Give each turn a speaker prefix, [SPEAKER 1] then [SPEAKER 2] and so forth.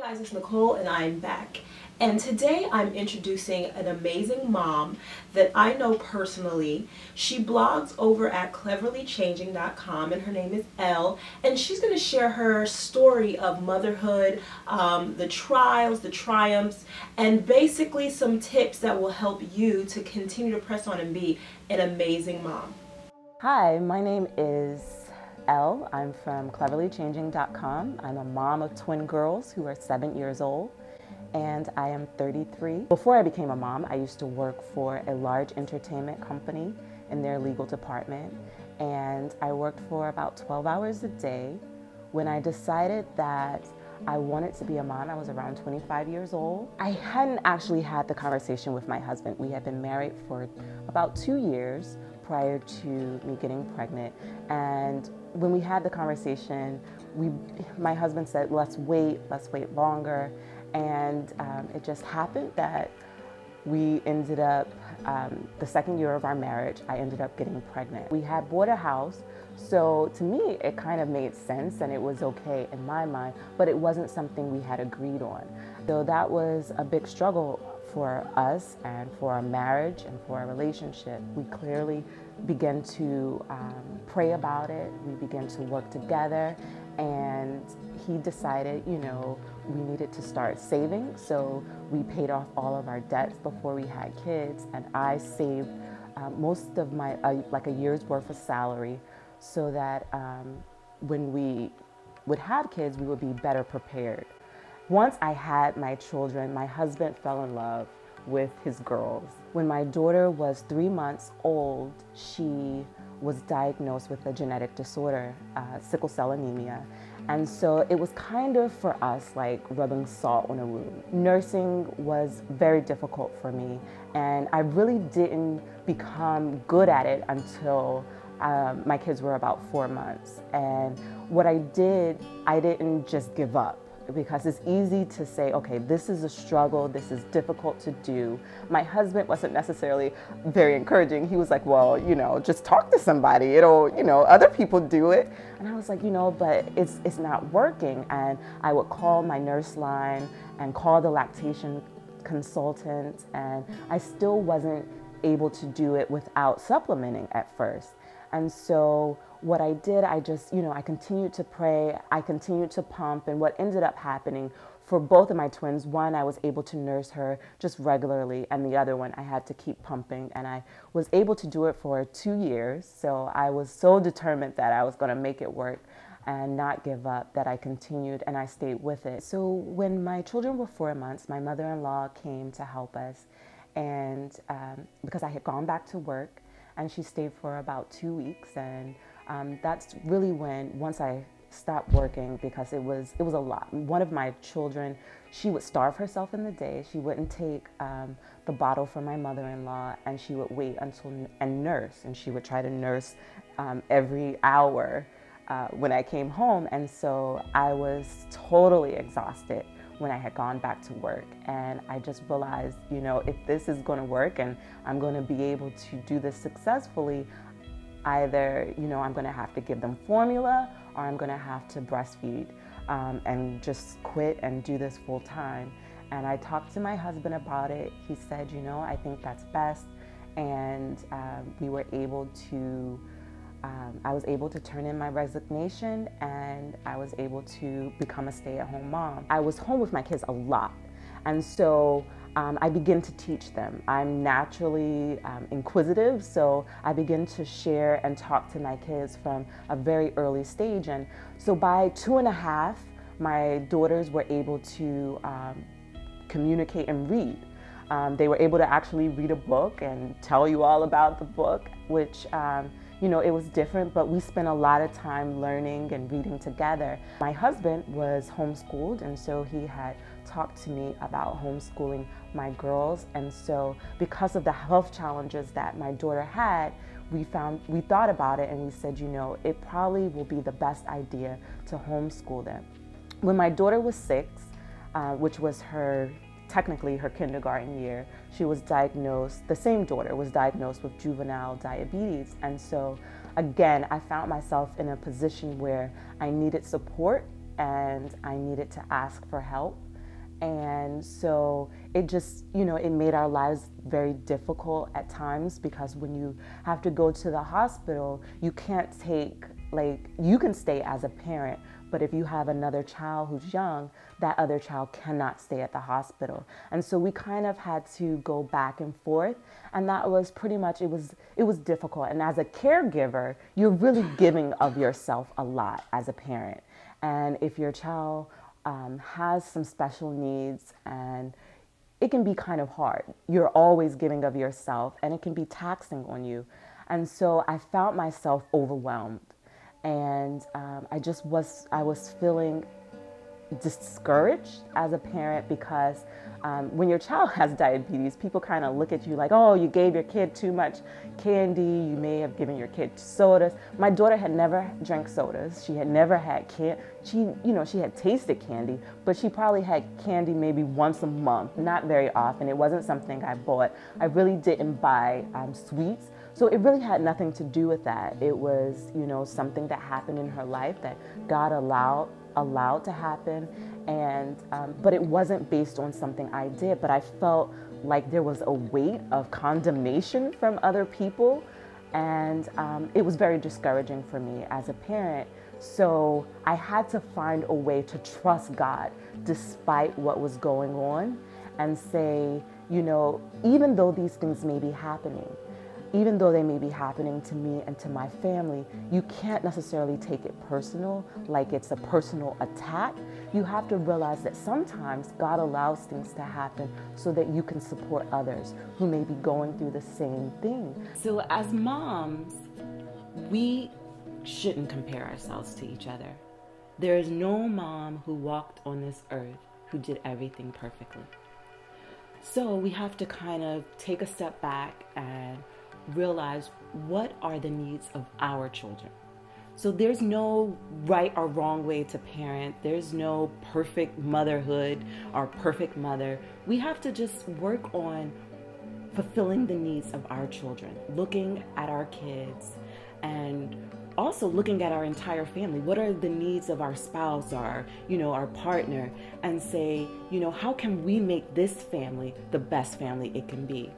[SPEAKER 1] Guys, it's Nicole and I'm back. And today I'm introducing an amazing mom that I know personally. She blogs over at cleverlychanging.com and her name is Elle, and she's going to share her story of motherhood, the trials, the triumphs, and basically some tips that will help you to continue to press on and be an amazing mom.
[SPEAKER 2] Hi, my name is Elle. I'm from cleverlychanging.com. I'm a mom of twin girls who are 7 years old, and I am 33. Before I became a mom, I used to work for a large entertainment company in their legal department, and I worked for about 12 hours a day. When I decided that I wanted to be a mom, I was around 25 years old. I hadn't actually had the conversation with my husband. We had been married for about 2 years prior to me getting pregnant. And when we had the conversation, my husband said, let's wait longer. And it just happened that we ended up, the second year of our marriage, I ended up getting pregnant. We had bought a house, so to me, it kind of made sense and it was okay in my mind, but it wasn't something we had agreed on. So that was a big struggle for us and for our marriage and for our relationship. We clearly began to pray about it. We began to work together, and he decided, we needed to start saving. So we paid off all of our debts before we had kids, and I saved most of my, like a year's worth of salary, so that when we would have kids, we would be better prepared. Once I had my children, my husband fell in love with his girls. When my daughter was 3 months old, she was diagnosed with a genetic disorder, sickle cell anemia. And so it was kind of for us like rubbing salt on a wound. Nursing was very difficult for me, and I really didn't become good at it until my kids were about 4 months. And what I didn't just give up, because it's easy to say, okay, this is a struggle, this is difficult to do. My husband wasn't necessarily very encouraging. He was like, well, just talk to somebody. Other people do it. And I was like, but it's not working. And I would call my nurse line and call the lactation consultant, and I still wasn't able to do it without supplementing at first. And so what I did, I continued to pray, I continued to pump, and what ended up happening for both of my twins, one, I was able to nurse her just regularly, and the other one, I had to keep pumping, and I was able to do it for 2 years. So I was so determined that I was going to make it work and not give up, that I continued and I stayed with it. So when my children were 4 months, my mother-in-law came to help us, and because I had gone back to work, and she stayed for about 2 weeks, and that's really when, once I stopped working, because it was a lot. One of my children, she would starve herself in the day. She wouldn't take the bottle from my mother-in-law, and she would wait and nurse, and she would try to nurse every hour when I came home. And so I was totally exhausted when I had gone back to work. And I just realized, if this is going to work and I'm going to be able to do this successfully, either, I'm going to have to give them formula, or I'm going to have to breastfeed and just quit and do this full time. And I talked to my husband about it. He said, I think that's best. And we were able to I was able to turn in my resignation, and I was able to become a stay-at-home mom. I was home with my kids a lot, and so I began to teach them. I'm naturally inquisitive, so I begin to share and talk to my kids from a very early stage. And so by 2.5, my daughters were able to communicate and read. They were able to actually read a book and tell you all about the book, which it was different, but we spent a lot of time learning and reading together. My husband was homeschooled, and so he had talked to me about homeschooling my girls. And so because of the health challenges that my daughter had, we thought about it, and we said, it probably will be the best idea to homeschool them. When my daughter was 6, which was technically her kindergarten year, she was diagnosed, the same daughter was diagnosed with juvenile diabetes. And so again, I found myself in a position where I needed support and I needed to ask for help. And so it just, it made our lives very difficult at times, because when you have to go to the hospital, you can't you can stay as a parent, but if you have another child who's young, that other child cannot stay at the hospital. And so we kind of had to go back and forth, and that was pretty much, it was difficult. And as a caregiver, you're really giving of yourself a lot as a parent. And if your child has some special needs, and it can be kind of hard. You're always giving of yourself, and it can be taxing on you. And so I found myself overwhelmed, and I was feeling discouraged as a parent, because when your child has diabetes, people kind of look at you like, oh, you gave your kid too much candy, you may have given your kid sodas. My daughter had never drank sodas. She had never had she had tasted candy, but she probably had candy maybe once a month, not very often. It wasn't something I bought. I really didn't buy sweets. So it really had nothing to do with that. It was, something that happened in her life that God allowed to happen, and but it wasn't based on something I did. But I felt like there was a weight of condemnation from other people, and it was very discouraging for me as a parent. So I had to find a way to trust God despite what was going on, and say, even though these things may be happening, even though they may be happening to me and to my family, you can't necessarily take it personal, like it's a personal attack. You have to realize that sometimes God allows things to happen so that you can support others who may be going through the same thing. So as moms, we shouldn't compare ourselves to each other. There is no mom who walked on this earth who did everything perfectly. So we have to kind of take a step back and realize, what are the needs of our children? So there's no right or wrong way to parent. There's no perfect motherhood or perfect mother. We have to just work on fulfilling the needs of our children, looking at our kids, and also looking at our entire family. What are the needs of our spouse, our partner, and say, how can we make this family the best family it can be?